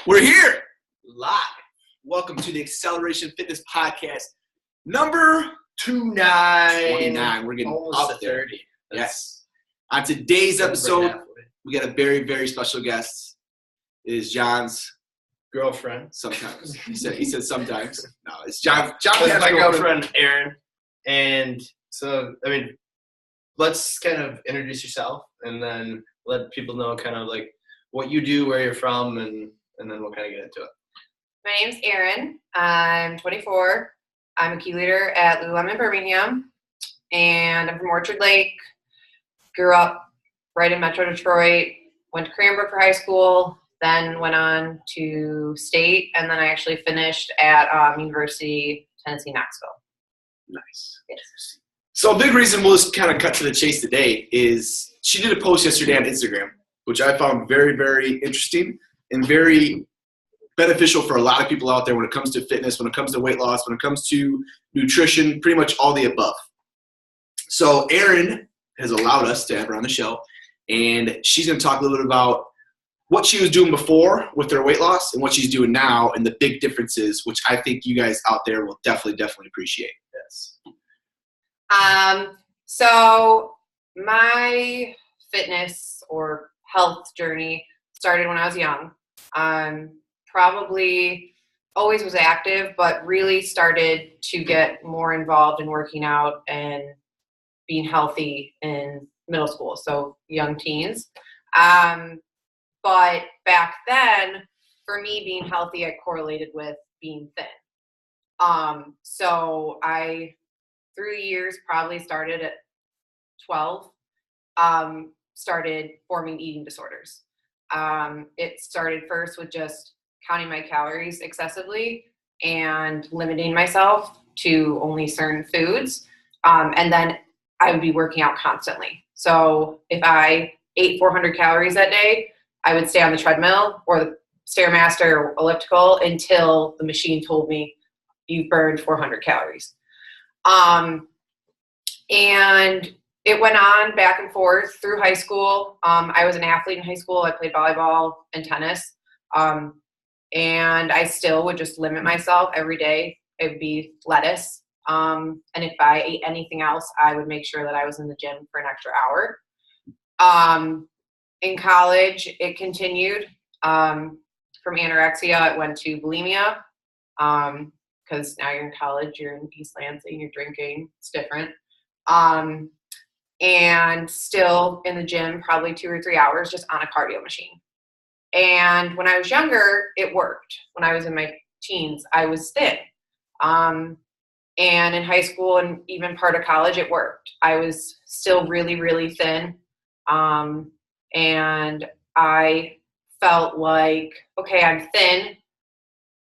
We're here live. Welcome to the Xceleration Fitness Podcast, number 29. We're getting almost up to there. 30. Yes. On today's episode, we got a very, very special guest. It is John's girlfriend. Sometimes he said sometimes. No, it's John. John This is my girlfriend, Erin. And so, let's kind of introduce yourself and then let people know kind of like what you do, where you're from, and then we'll kind of get into it. My name's Erin. I'm 24. I'm a key leader at Lululemon Birmingham, and I'm from Orchard Lake. Grew up right in Metro Detroit. Went to Cranbrook for high school, then went on to state, and then I actually finished at University of Tennessee, Knoxville. Nice. Yes. So a big reason we'll just kind of cut to the chase today is she did a post yesterday on Instagram, which I found very, very interesting and very beneficial for a lot of people out there when it comes to fitness, when it comes to weight loss, when it comes to nutrition, pretty much all the above. So Erin has allowed us to have her on the show, and she's going to talk a little bit about what she was doing before with her weight loss and what she's doing now and the big differences, which I think you guys out there will definitely appreciate. Yes. So my fitness or health journey started when I was young. Probably always was active, but really started to get more involved in working out and being healthy in middle school, so young teens. But back then, for me, being healthy, I correlated with being thin. So I, through the years, probably started at 12, started forming eating disorders. It started first with just counting my calories excessively and limiting myself to only certain foods. And then I would be working out constantly. So if I ate 400 calories that day, I would stay on the treadmill or the Stairmaster or elliptical until the machine told me you burned 400 calories. And it went on back and forth through high school. I was an athlete in high school. I played volleyball and tennis. And I still would just limit myself every day. It would be lettuce. And if I ate anything else, I would make sure that I was in the gym for an extra hour. In college, it continued. From anorexia, it went to bulimia. Because now you're in college, you're in East Lansing, you're drinking. It's different. And still in the gym, probably 2 or 3 hours just on a cardio machine. And when I was younger, it worked. When I was in my teens, I was thin. And in high school and even part of college, it worked. I was still really, really thin. And I felt like, okay, I'm thin.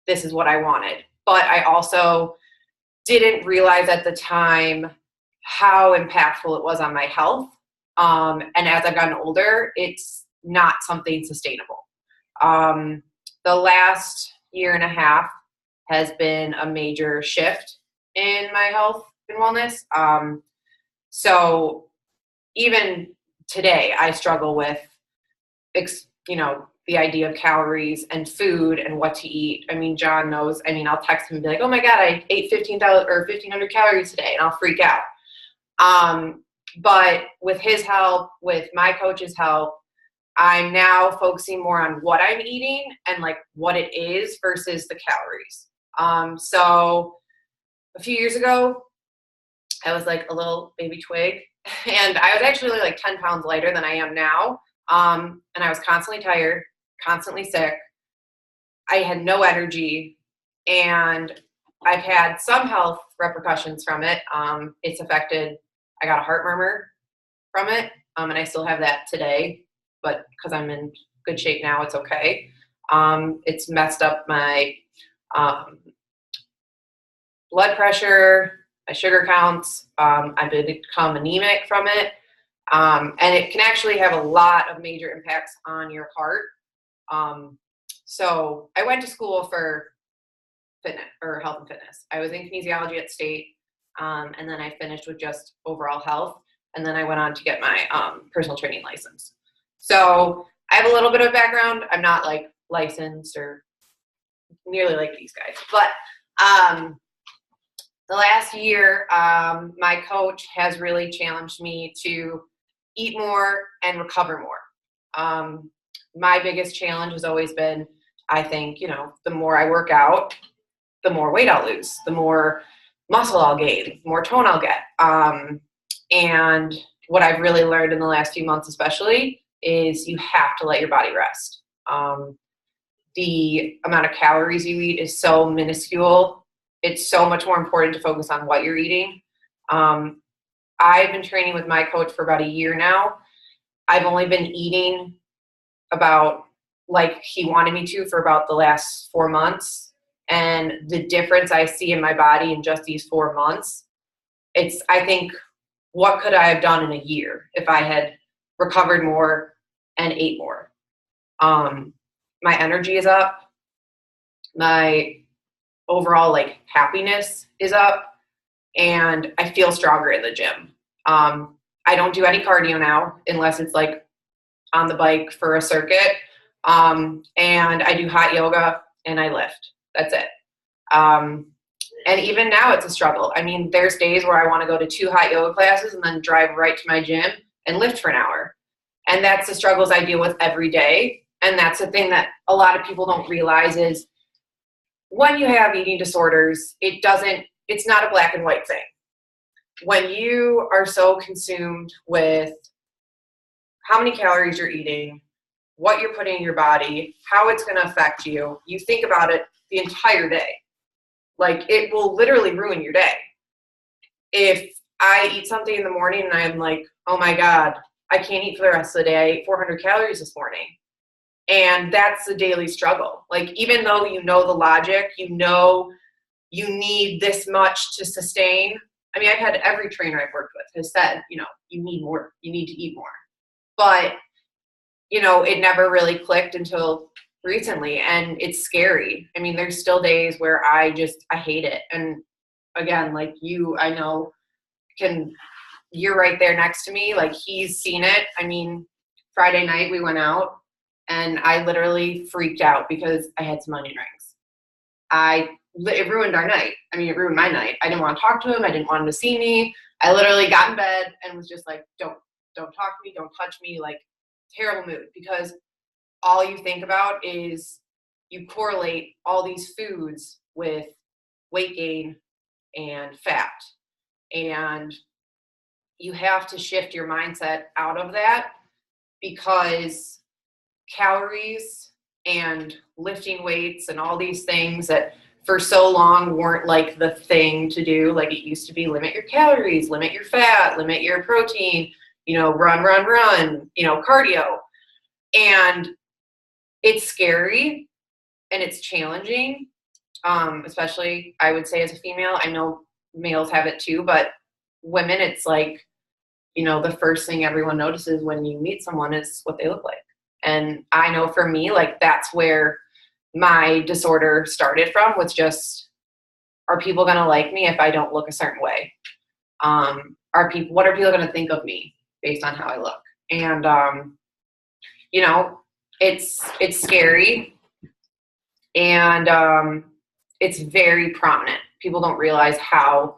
This is what I wanted. But I also didn't realize at the time how impactful it was on my health. And as I've gotten older, it's not something sustainable. The last year and a half has been a major shift in my health and wellness. So even today, I struggle with, the idea of calories and food and what to eat. I mean, John knows. I'll text him and be like, oh my God, I ate 1,500 calories today, and I'll freak out. But with his help, with my coach's help, I'm now focusing more on what I'm eating and like what it is versus the calories. So a few years ago, I was like a little baby twig, and I was actually like 10 pounds lighter than I am now. And I was constantly tired, constantly sick. I had no energy, and I've had some health repercussions from it. It's affected, I got a heart murmur from it, and I still have that today, but because I'm in good shape now, it's okay. It's messed up my blood pressure, my sugar counts. I've become anemic from it. And it can actually have a lot of major impacts on your heart. So I went to school for fitness or health and fitness. I was in kinesiology at State, and then I finished with just overall health. And then I went on to get my personal training license. So I have a little bit of background. I'm not like licensed or nearly like these guys, but the last year, my coach has really challenged me to eat more and recover more. My biggest challenge has always been, I think, the more I work out, the more weight I'll lose, the more muscle I'll gain, the more tone I'll get. And what I've really learned in the last few months especially is you have to let your body rest. The amount of calories you eat is so minuscule. It's so much more important to focus on what you're eating. I've been training with my coach for about a year now. I've only been eating about like he wanted me to for about the last 4 months. And the difference I see in my body in just these 4 months, I think, what could I have done in a year if I had recovered more and ate more? My energy is up. My overall like happiness is up, and I feel stronger in the gym. I don't do any cardio now unless it's like on the bike for a circuit. And I do hot yoga and I lift. That's it. And even now it's a struggle. I mean, there's days where I want to go to 2 hot yoga classes and then drive right to my gym and lift for an hour. And that's the struggles I deal with every day. And that's the thing that a lot of people don't realize is when you have eating disorders, it's not a black and white thing. When you are so consumed with how many calories you're eating, what you're putting in your body, how it's going to affect you, you think about it the entire day. Like, it will literally ruin your day. If I eat something in the morning and I'm like, oh my God, I can't eat for the rest of the day. I ate 400 calories this morning. And that's a daily struggle. Like, even though you know the logic, you need this much to sustain. I mean, I've had every trainer I've worked with has said, you need more, you need to eat more. But, it never really clicked until recently, and it's scary. I mean, there's still days where I hate it. And again, like you, I know you're right there next to me. Like, he's seen it. I mean, Friday night we went out and I literally freaked out because I had some onion rings. It ruined our night. I mean, it ruined my night. I didn't want to talk to him. I didn't want him to see me. I literally got in bed and was just like, don't talk to me. Don't touch me. Like, terrible mood, because all you think about is you correlate all these foods with weight gain and fat. And you have to shift your mindset out of that, because calories and lifting weights and all these things that for so long weren't like the thing to do. Like, it used to be limit your calories, limit your fat, limit your protein, run, cardio. And it's scary and it's challenging, especially I would say as a female. I know males have it too, but women, it's like, the first thing everyone notices when you meet someone is what they look like. And I know for me, like, that's where my disorder started from, was just, are people going to like me if I don't look a certain way? What are people going to think of me based on how I look? And, it's scary, and it's very prominent. People don't realize how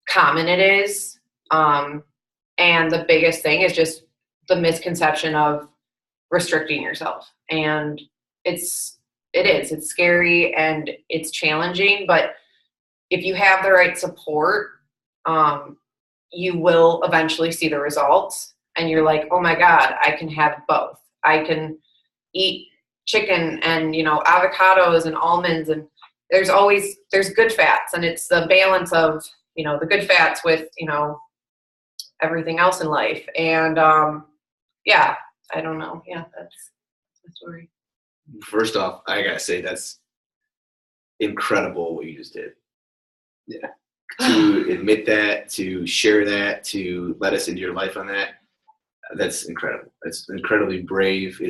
common it is. And the biggest thing is just the misconception of restricting yourself. And it's scary and it's challenging, but if you have the right support, you will eventually see the results. And you're like, oh my God, I can have both. I can eat chicken and, avocados and almonds, and there's good fats, and it's the balance of, the good fats with, everything else in life. And, I don't know. Yeah, that's the story. First off, I gotta say that's incredible what you just did. Yeah. To admit that, to share that, to let us into your life on that, that's incredible. That's incredibly brave.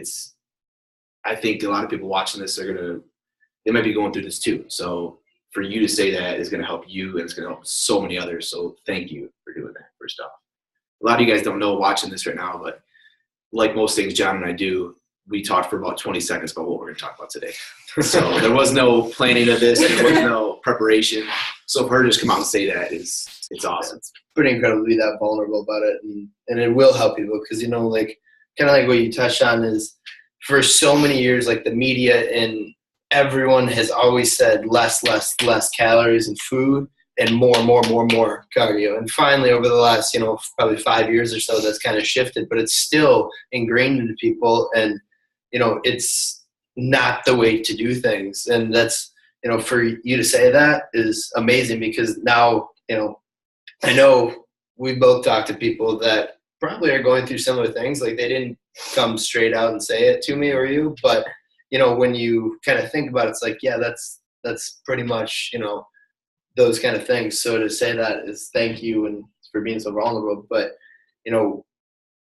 I think a lot of people watching this they might be going through this too. So for you to say that is going to help you, and it's going to help so many others. So thank you for doing that, first off. A lot of you guys don't know watching this right now, but like most things John and I do, we talked for about 20 seconds about what we're going to talk about today. So there was no planning of this. There was no preparation. So for her to just come out and say that it's awesome. It's pretty incredible to be that vulnerable about it. And it will help people because, you know, like kind of like what you touched on is for so many years, like the media and everyone has always said less calories in food and more cardio. And finally, over the last, you know, probably 5 years or so, that's kind of shifted, but it's still ingrained into people. And, you know, it's not the way to do things. And that's, you know, for you to say that is amazing because now, you know, I know we both talk to people that probably are going through similar things. Like they didn't come straight out and say it to me or you, but, you know, when you kind of think about it, it's like, yeah, that's pretty much, you know, those kind of things. So to say that is thank you and for being so vulnerable. But, you know,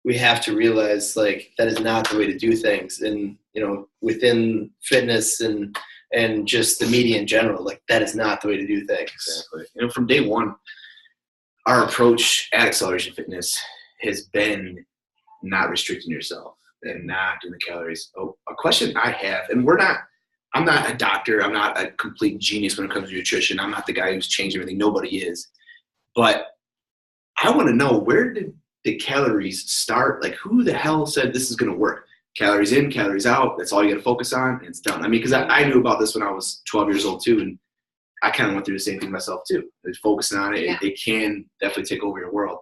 we have to realize like that is not the way to do things. And, you know, within fitness and just the media in general, like that is not the way to do things. Exactly. You know, from day one, our approach at Xceleration Fitness has been not restricting yourself and not doing the calories. Oh, a question I have, and I'm not a doctor. I'm not a complete genius when it comes to nutrition. I'm not the guy who's changed everything. Nobody is. But I want to know, where did the calories start? Like, who the hell said this is going to work? Calories in, calories out. That's all you got to focus on, and it's done. I mean, because I knew about this when I was 12 years old too, and I kind of went through the same thing myself too. Focusing on it, it can definitely take over your world.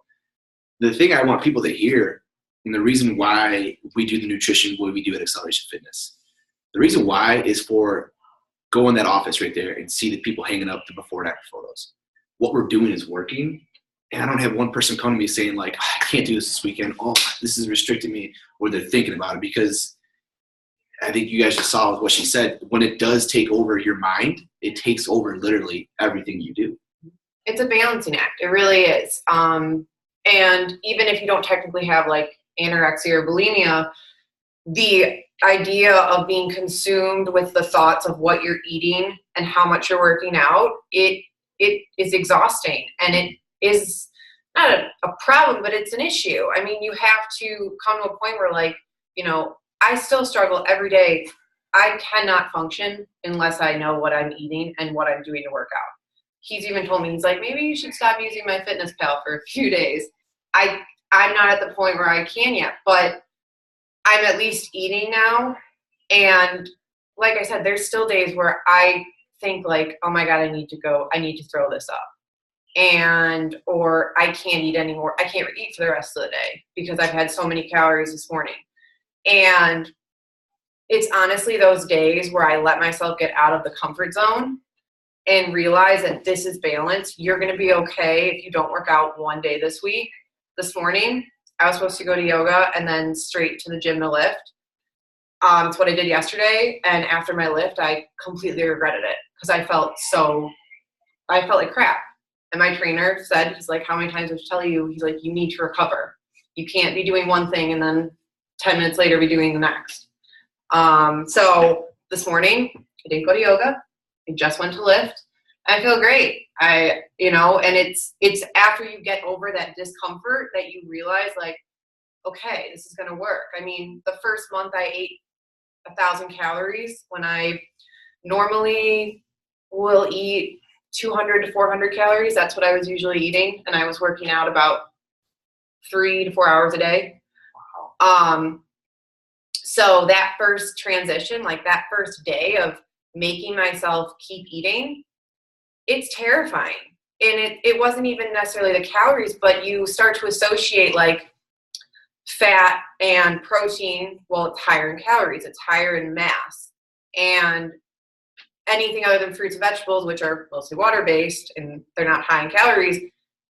The thing I want people to hear, and the reason why we do the nutrition the way we do at Xceleration Fitness, the reason why is for go in that office right there and see the people hanging up the before and after photos. What we're doing is working. And I don't have one person come to me saying like, oh, I can't do this weekend. Oh, this is restricting me, or they're thinking about it, because I think you guys just saw with what she said, when it does take over your mind, it takes over literally everything you do. It's a balancing act. It really is. And even if you don't technically have like anorexia or bulimia, the idea of being consumed with the thoughts of what you're eating and how much you're working out, it is exhausting, and it is not a problem, but it's an issue. I mean, you have to come to a point where, like, you know, I still struggle every day. I cannot function unless I know what I'm eating and what I'm doing to work out. He's even told me, he's like, maybe you should stop using my fitness pal for a few days. I'm not at the point where I can yet, but I'm at least eating now. And like I said, there's still days where I think like, oh my God, I need to throw this up. Or I can't eat anymore. I can't eat for the rest of the day because I've had so many calories this morning. And it's honestly those days where I let myself get out of the comfort zone and realize that this is balance. You're going to be okay if you don't work out one day this week. This morning, I was supposed to go to yoga and then straight to the gym to lift. It's what I did yesterday. And after my lift, I completely regretted it because I felt like crap. And my trainer said, he's like, how many times did I tell you? He's like, you need to recover. You can't be doing one thing and then 10 minutes later be doing the next. So this morning, I didn't go to yoga. I just went to lift. I feel great. And it's after you get over that discomfort that you realize, like, okay, this is going to work. I mean, the first month I ate 1,000 calories when I normally will eat 200 to 400 calories. That's what I was usually eating. And I was working out about 3 to 4 hours a day. So that first transition, like that first day of making myself keep eating, it's terrifying. And it wasn't even necessarily the calories, but you start to associate like fat and protein. Well, it's higher in calories, it's higher in mass. And anything other than fruits and vegetables, which are mostly water-based and they're not high in calories,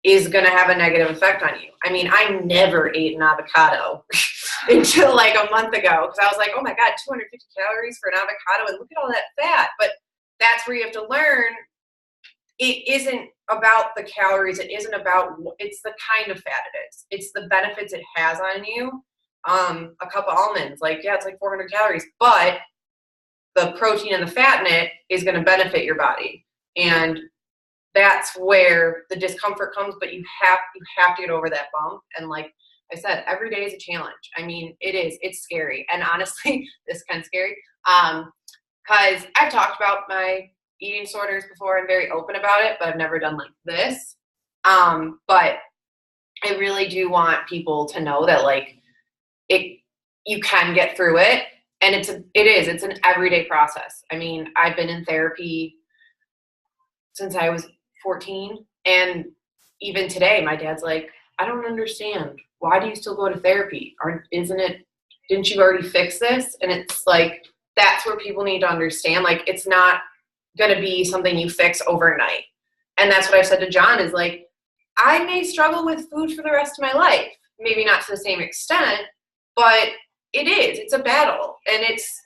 is going to have a negative effect on you. I mean, I never ate an avocado until like a month ago because I was like, oh my God, 250 calories for an avocado, and look at all that fat. But that's where you have to learn it isn't about the calories. It isn't about, it's the kind of fat it is. It's the benefits it has on you. A cup of almonds, like, yeah, it's like 400 calories, but the protein and the fat in it is going to benefit your body. And that's where the discomfort comes, but you have to get over that bump. And like I said, every day is a challenge. I mean, it's scary. And honestly, this is kind of scary. Because I've talked about my eating disorders before. I'm very open about it, but I've never done like this. But I really do want people to know that like you can get through it. And it's an everyday process. I mean, I've been in therapy since I was 14. And even today, my dad's like, I don't understand. Why do you still go to therapy? Didn't you already fix this? And it's like, that's where people need to understand. Like, it's not going to be something you fix overnight. And that's what I've said to John is like, I may struggle with food for the rest of my life. Maybe not to the same extent, but it's a battle. And it's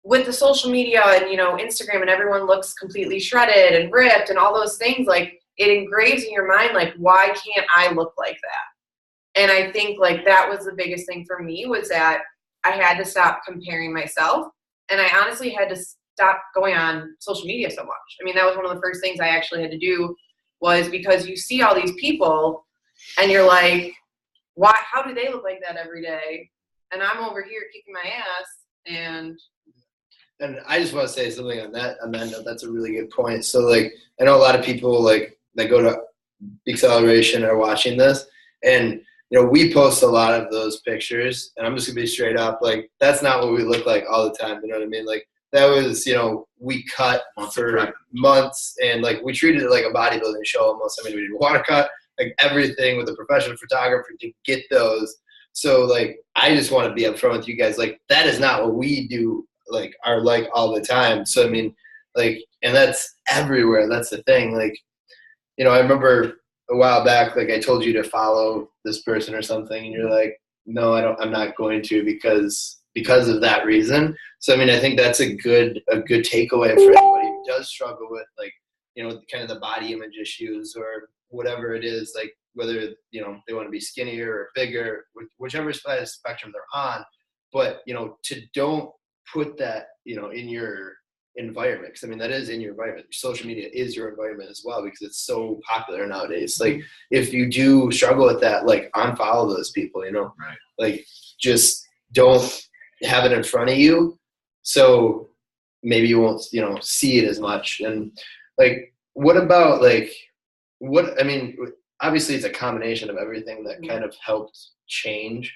with the social media and, Instagram, and everyone looks completely shredded and ripped and all those things. Like, it engraves in your mind, like, why can't I look like that? And I think like that was the biggest thing for me, was that I had to stop comparing myself. And I honestly had to stop going on social media so much. I mean, that was one of the first things I actually had to do, was because you see all these people and you're like, why, how do they look like that every day? And I'm over here kicking my ass. And I just want to say something on that note. That's a really good point. So like, I know a lot of people like that go to Xceleration are watching this, and we post a lot of those pictures, and I'm just gonna be straight up, like, that's not what we look like all the time. You know what I mean? Like, that was, we cut for months, and like, we treated it like a bodybuilding show almost. I mean, we did water cut, like everything with a professional photographer to get those. So like, I just want to be upfront with you guys. Like, that is not what we do, like, are like all the time. So, I mean, like, and that's everywhere. That's the thing. Like, I remember a while back, like, I told you to follow this person or something, and you're like, no, I'm not going to because of that reason. So, I mean, I think that's a good takeaway for anybody who does struggle with, like, kind of the body image issues or whatever it is, like, whether, they want to be skinnier or bigger, whichever side of the spectrum they're on. But, to don't put that, in your environment, because I mean, that is in your environment. Social media is your environment as well, because it's so popular nowadays. Like, if you do struggle with that, like, unfollow those people, right. Like, just don't have it in front of you, so maybe you won't see it as much. And like, what about like, I mean, obviously it's a combination of everything that kind of helped change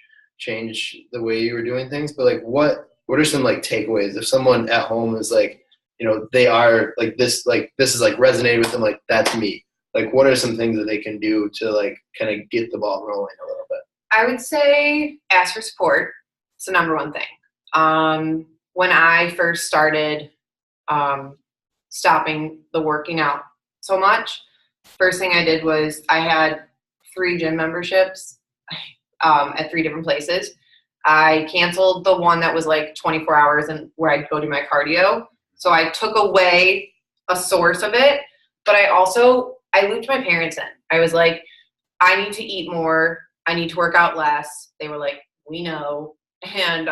the way you were doing things, but like, what are some like takeaways if someone at home is like, they are like this is like resonating with them, like, that's me, like, what are some things that they can do to like kind of get the ball rolling a little bit? I would say ask for support. It's the number one thing. When I first started stopping the working out so much, first thing I did was I had 3 gym memberships at 3 different places. I canceled the one that was like 24 hours and where I'd go do my cardio. So I took away a source of it, but I looped my parents in. I was like, I need to eat more. I need to work out less. They were like, we know. And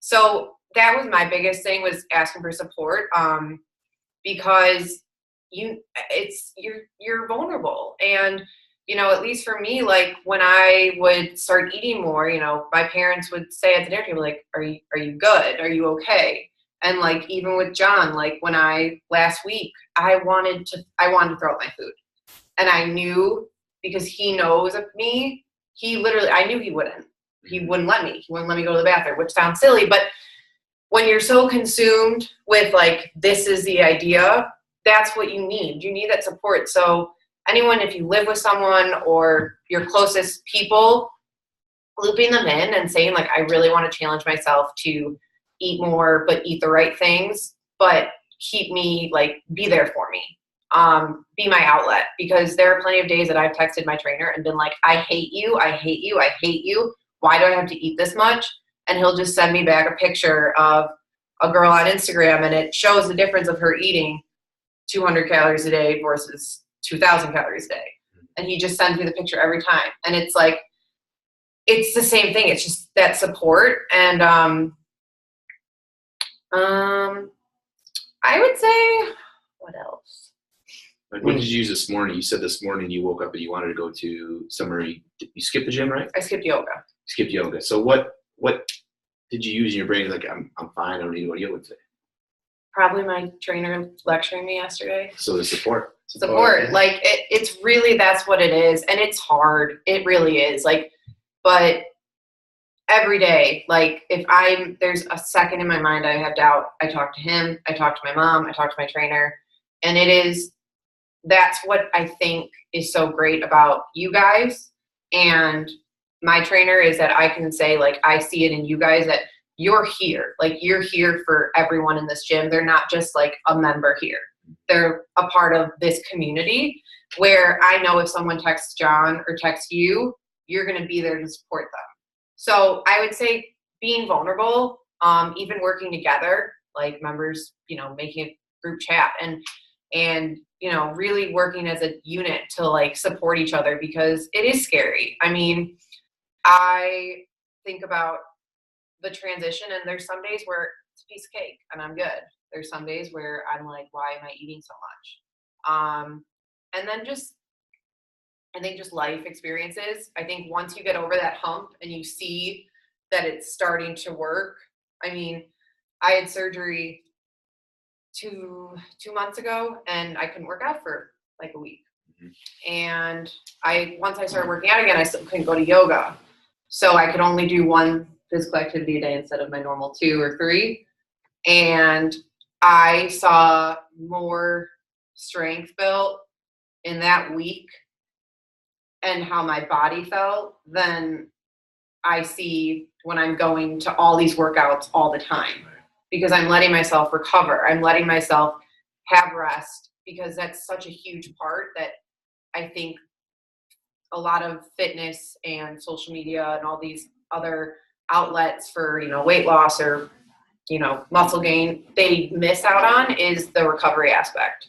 so that was my biggest thing, was asking for support, because you're vulnerable. And, at least for me, like, when I would start eating more, my parents would say at the dinner table, like, are you good? Are you okay? And like, even with John, like, last week, I wanted to throw up my food. And I knew, because he knows of me, I knew he wouldn't let me. He wouldn't let me go to the bathroom, which sounds silly, but when you're so consumed with like, this is the idea, that's what you need. You need that support. So anyone, if you live with someone or your closest people, looping them in and saying like, I really want to challenge myself to eat more, but eat the right things, but keep me, like, be there for me. Be my outlet, because there are plenty of days that I've texted my trainer and been like, I hate you. I hate you. I hate you. Why do I have to eat this much? And he'll just send me back a picture of a girl on Instagram, and it shows the difference of her eating 200 calories a day versus 2,000 calories a day. And he just sends me the picture every time. And it's like, it's the same thing. It's just that support. And I would say, what else? Like, what did you use this morning? You said this morning you woke up and you wanted to go to somewhere. You skipped the gym, right? I skipped yoga. Skipped yoga. So what did you use in your brain? Like, I'm fine. I don't need to go to yoga today. Probably my trainer lecturing me yesterday. So the support. Yeah. Like it's really, that's what it is. And it's hard. It really is. Like, but every day, like if there's a second in my mind I have doubt, I talk to him, I talk to my mom, I talk to my trainer. And that's what I think is so great about you guys and my trainer is that I can say, like, I see it in you guys that you're here. Like, you're here for everyone in this gym. They're not just like a member here. They're a part of this community where I know if someone texts John or texts you, you're going to be there to support them. So I would say being vulnerable, even working together, like members, making a group chat and really working as a unit to like support each other because it is scary. I mean, I think about the transition and there's some days where it's a piece of cake and I'm good. There's some days where I'm like, why am I eating so much? And then I think just life experiences. I think once you get over that hump and you see that it's starting to work. I mean, I had surgery two months ago and I couldn't work out for like a week. Mm-hmm. And once I started working out again, I still couldn't go to yoga. So I could only do one physical activity a day instead of my normal 2 or 3. And I saw more strength built in that week and how my body felt than I see when I'm going to all these workouts all the time, because I'm letting myself recover. I'm letting myself have rest, because that's such a huge part that I think a lot of fitness and social media and all these other outlets for, weight loss or, muscle gain, they miss out on is the recovery aspect.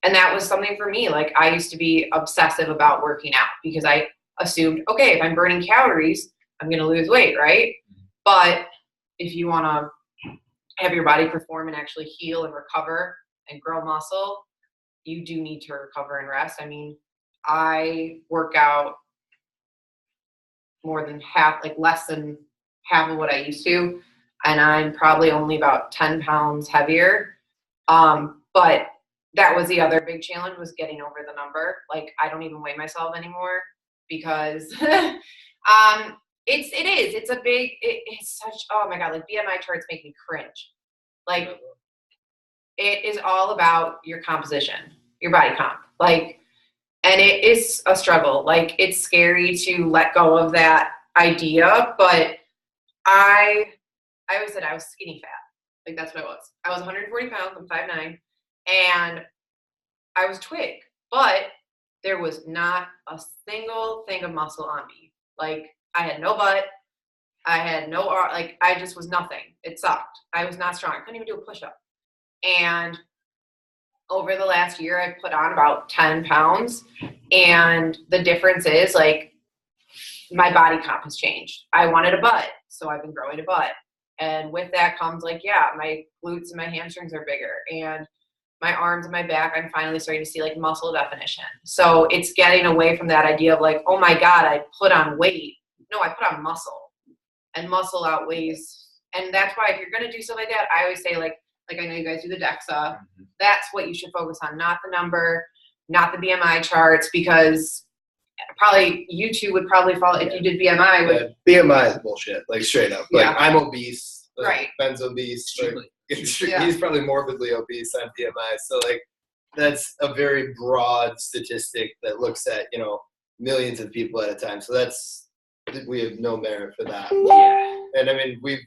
And that was something for me. Like, I used to be obsessive about working out because I assumed, okay, if I'm burning calories, I'm going to lose weight, right? But if you want to have your body perform and actually heal and recover and grow muscle, you do need to recover and rest. I mean, I work out more than less than half of what I used to. And I'm probably only about 10 pounds heavier. But that was the other big challenge, was getting over the number. Like, I don't even weigh myself anymore because it's such, oh my God, like BMI charts make me cringe. Like, it is all about your composition, your body comp. Like, and it is a struggle. Like, it's scary to let go of that idea, but I always said I was skinny fat. Like, that's what I was. I was 140 pounds, I'm 5'9", and I was twig, but there was not a single thing of muscle on me. Like, I had no butt. I had no arm. Like, I just was nothing. It sucked. I was not strong. I couldn't even do a push-up. And over the last year, I've put on about 10 pounds. And the difference is, like, my body comp has changed. I wanted a butt, so I've been growing a butt. And with that comes, like, yeah, my glutes and my hamstrings are bigger. And my arms and my back, I'm finally starting to see, like, muscle definition. So it's getting away from that idea of, like, oh, my God, I put on weight. No, I put on muscle. And muscle outweighs. And that's why if you're going to do stuff like that, I always say, like I know you guys do the DEXA. Mm-hmm. That's what you should focus on, not the number, not the BMI charts, because probably you two would probably fall if you did BMI. BMI is bullshit, like, straight up. Like, yeah. I'm obese. Like, right. Ben's obese. Like, yeah. He's probably morbidly obese on BMI. So, like, that's a very broad statistic that looks at, millions of people at a time. So we have no merit for that. Yeah. And I mean, we've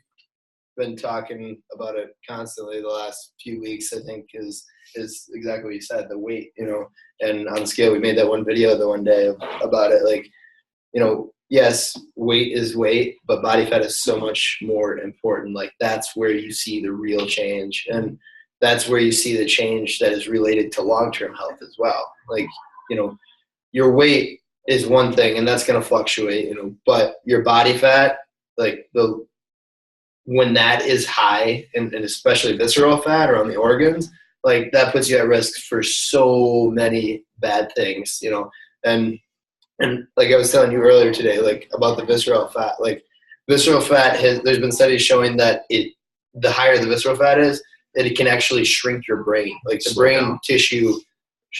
been talking about it constantly the last few weeks, I think, is exactly what you said, the weight, and on the scale, we made that one video the one day about it. Like, yes, weight is weight, but body fat is so much more important. Like, that's where you see the real change. And that's where you see the change that is related to long-term health as well. Like, your weight is one thing, and that's going to fluctuate, but your body fat, like, when that is high, and especially visceral fat or on the organs, like that puts you at risk for so many bad things, you know. And like I was telling you earlier today, like about the visceral fat, like visceral fat there's been studies showing that the higher the visceral fat is, that it can actually shrink your brain. Like the brain tissue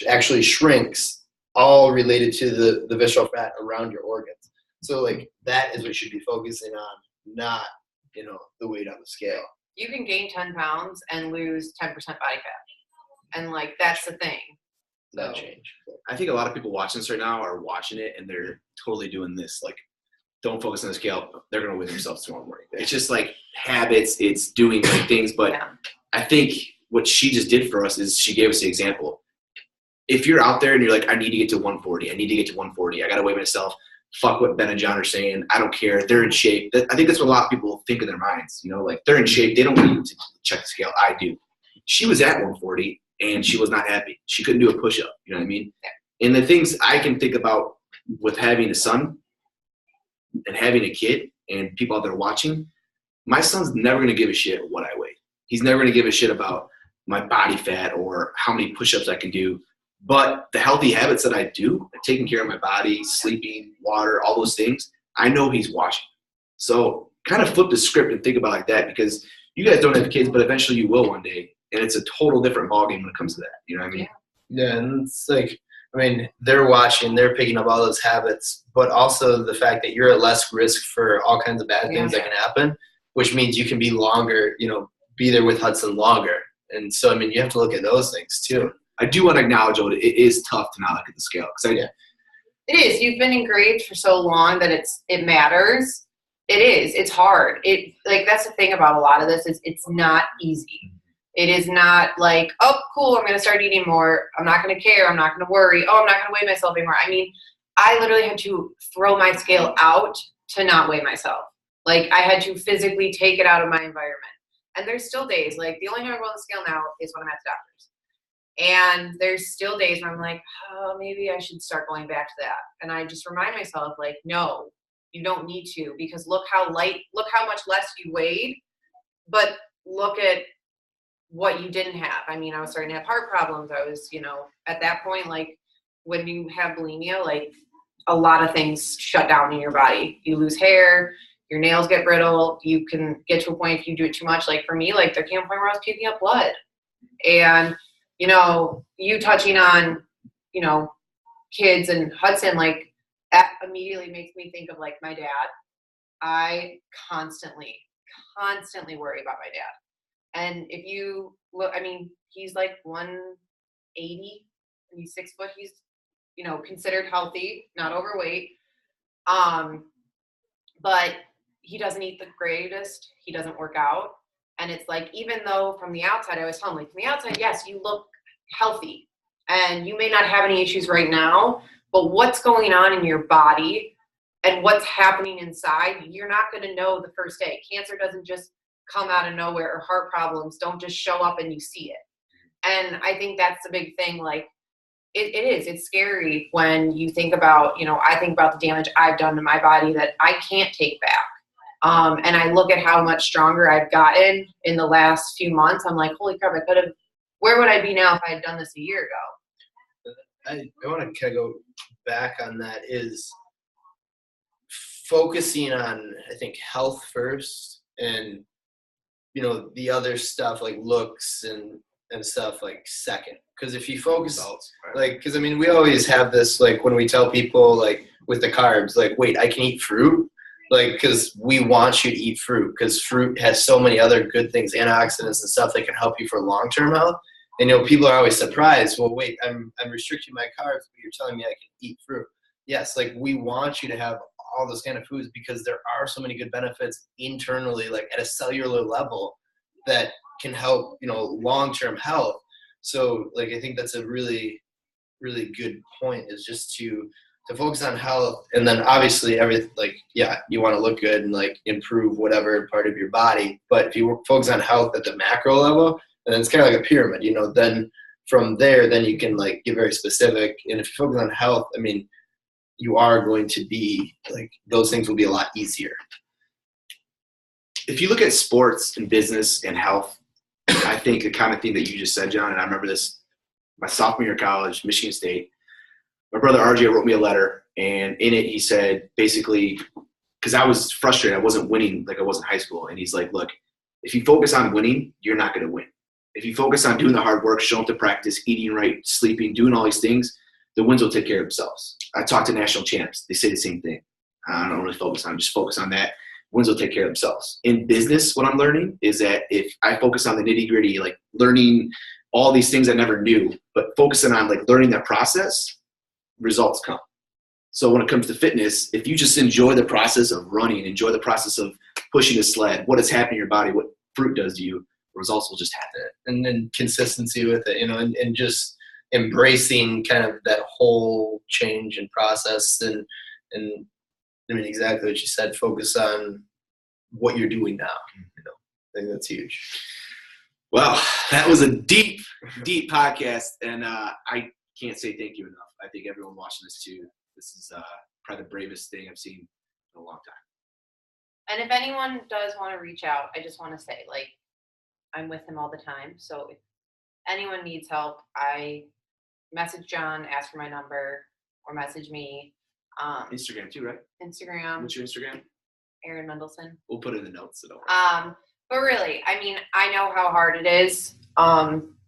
actually shrinks, all related to the visceral fat around your organs. So like that is what you should be focusing on, not, you know, the weight on the scale. You can gain 10 pounds and lose 10% body fat. And like, that's the thing. That change. I think a lot of people watching this right now are watching it and they're totally doing this. Like, don't focus on the scale. They're going to weigh themselves tomorrow morning. It's just like habits. It's doing good things. But I think what she just did for us is she gave us the example. If you're out there and you're like, I need to get to 140. I need to get to 140. I got to weigh myself. Fuck what Ben and John are saying. I don't care. They're in shape. I think that's what a lot of people think in their minds. You know, like they're in shape. They don't need to check the scale. I do. She was at 140 and she was not happy. She couldn't do a push-up. You know what I mean? And the things I can think about with having a son and having a kid and people out there watching, my son's never going to give a shit what I weigh. He's never going to give a shit about my body fat or how many push-ups I can do. But the healthy habits that I do, taking care of my body, sleeping, water, all those things, I know he's watching. So kind of flip the script and think about it like that, because you guys don't have kids, but eventually you will one day. And it's a total different ballgame when it comes to that. You know what I mean? Yeah, and it's like, I mean, they're watching, they're picking up all those habits, but also the fact that you're at less risk for all kinds of bad things that can happen, which means you can be longer, you know, be there with Hudson longer. And so, I mean, you have to look at those things too. I do want to acknowledge, though, it is tough to not look at the scale. It is. You've been engraved for so long that it matters. It is. It's hard. That's the thing about a lot of this is it's not easy. It is not like, oh, cool, I'm going to start eating more. I'm not going to care. I'm not going to worry. Oh, I'm not going to weigh myself anymore. I mean, I literally had to throw my scale out to not weigh myself. Like, I had to physically take it out of my environment. And there's still days, like, the only time I go on the scale now is when I'm at the doctor's. And there's still days where I'm like, oh, maybe I should start going back to that. And I just remind myself, like, no, you don't need to, because look how much less you weighed, but look at what you didn't have. I mean, I was starting to have heart problems. I was, you know, at that point, like when you have bulimia, like a lot of things shut down in your body. You lose hair, your nails get brittle. You can get to a point if you do it too much. Like for me, like there came a point where I was puking up blood. And, you know, you touching on, you know, kids and Hudson, like that immediately makes me think of like my dad. I constantly worry about my dad. And if you look, I mean, he's like 180 and he's 6 foot. He's, you know, considered healthy, not overweight. But he doesn't eat the greatest. He doesn't work out. And it's like, even though from the outside, I always tell him, like, from the outside, yes, you look healthy and you may not have any issues right now, but what's going on in your body and what's happening inside, you're not going to know the first day. Cancer doesn't just come out of nowhere, or heart problems don't just show up and you see it. And I think that's the big thing. Like it's scary when you think about, you know, I think about the damage I've done to my body that I can't take back. And I look at how much stronger I've gotten in the last few months. I'm like, holy crap, where would I be now if I had done this a year ago? I want to kind of go back on that, is focusing on, I think, health first, and, you know, the other stuff like looks and stuff like second. Because if you focus, like, because I mean, we always have this, like, when we tell people, like, with the carbs, like, wait, I can eat fruit? Like, because we want you to eat fruit, because fruit has so many other good things, antioxidants and stuff that can help you for long-term health. And, you know, people are always surprised. Well, wait, I'm restricting my carbs, but you're telling me I can eat fruit. Yes, like, we want you to have all those kind of foods because there are so many good benefits internally, like at a cellular level, that can help, you know, long-term health. So, like, I think that's a really, really good point, is just to focus on health. And then obviously you want to look good and like improve whatever part of your body. But if you focus on health at the macro level, and it's kind of like a pyramid, you know, then from there, then you can like get very specific. And if you focus on health, I mean, you are going to be like, those things will be a lot easier. If you look at sports and business and health, I think the kind of thing that you just said, John, and I remember this my sophomore year of college, Michigan State. My brother RJ wrote me a letter, and in it he said basically, because I was frustrated, I wasn't winning like I was in high school, and he's like, look, if you focus on winning, you're not going to win. If you focus on doing the hard work, showing up to practice, eating right, sleeping, doing all these things, the wins will take care of themselves. I talk to national champs. They say the same thing. I don't really focus on it. Just focus on that. Wins will take care of themselves. In business, what I'm learning is that if I focus on the nitty-gritty, like learning all these things I never knew, but focusing on like learning that process, results come. So when it comes to fitness, if you just enjoy the process of running, enjoy the process of pushing a sled, what is happening in your body, what fruit does to you, results will just happen. And then consistency with it, and just embracing kind of that whole change and process. And I mean, exactly what you said, focus on what you're doing now. I think that's huge. Well, that was a deep, deep podcast. And I can't say thank you enough. I think everyone watching this too, this is probably the bravest thing I've seen in a long time. And if anyone does want to reach out, I just want to say, like, I'm with him all the time. So if anyone needs help, I message John, ask for my number, or message me. Instagram too, right? Instagram. What's your Instagram? Erin Mendelsohn. We'll put it in the notes. So don't worry. But really, I mean, I know how hard it is.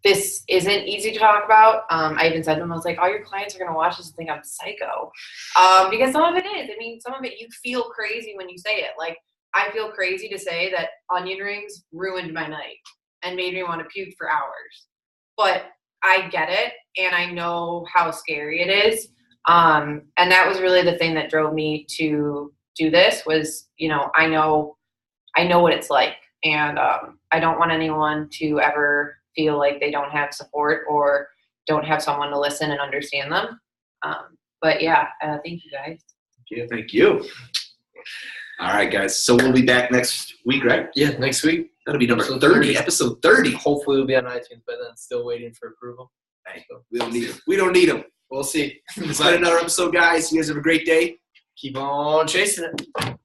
This isn't easy to talk about. I even said to him, I was like, all your clients are going to watch this and think I'm psycho. Because some of it is. I mean, some of it you feel crazy when you say it. Like, I feel crazy to say that onion rings ruined my night and made me want to puke for hours. But I get it, and I know how scary it is. And that was really the thing that drove me to do this was, I know what it's like. And I don't want anyone to ever feel like they don't have support or don't have someone to listen and understand them. But yeah, thank you guys. Thank you. All right, guys. So we'll be back next week, right? Yeah, next week. That'll be number 30, episode 30. Hopefully we'll be on iTunes by then. Still waiting for approval. Hey, we don't need them. We don't need them. We'll see. It's been another episode, guys. You guys have a great day. Keep on chasing it.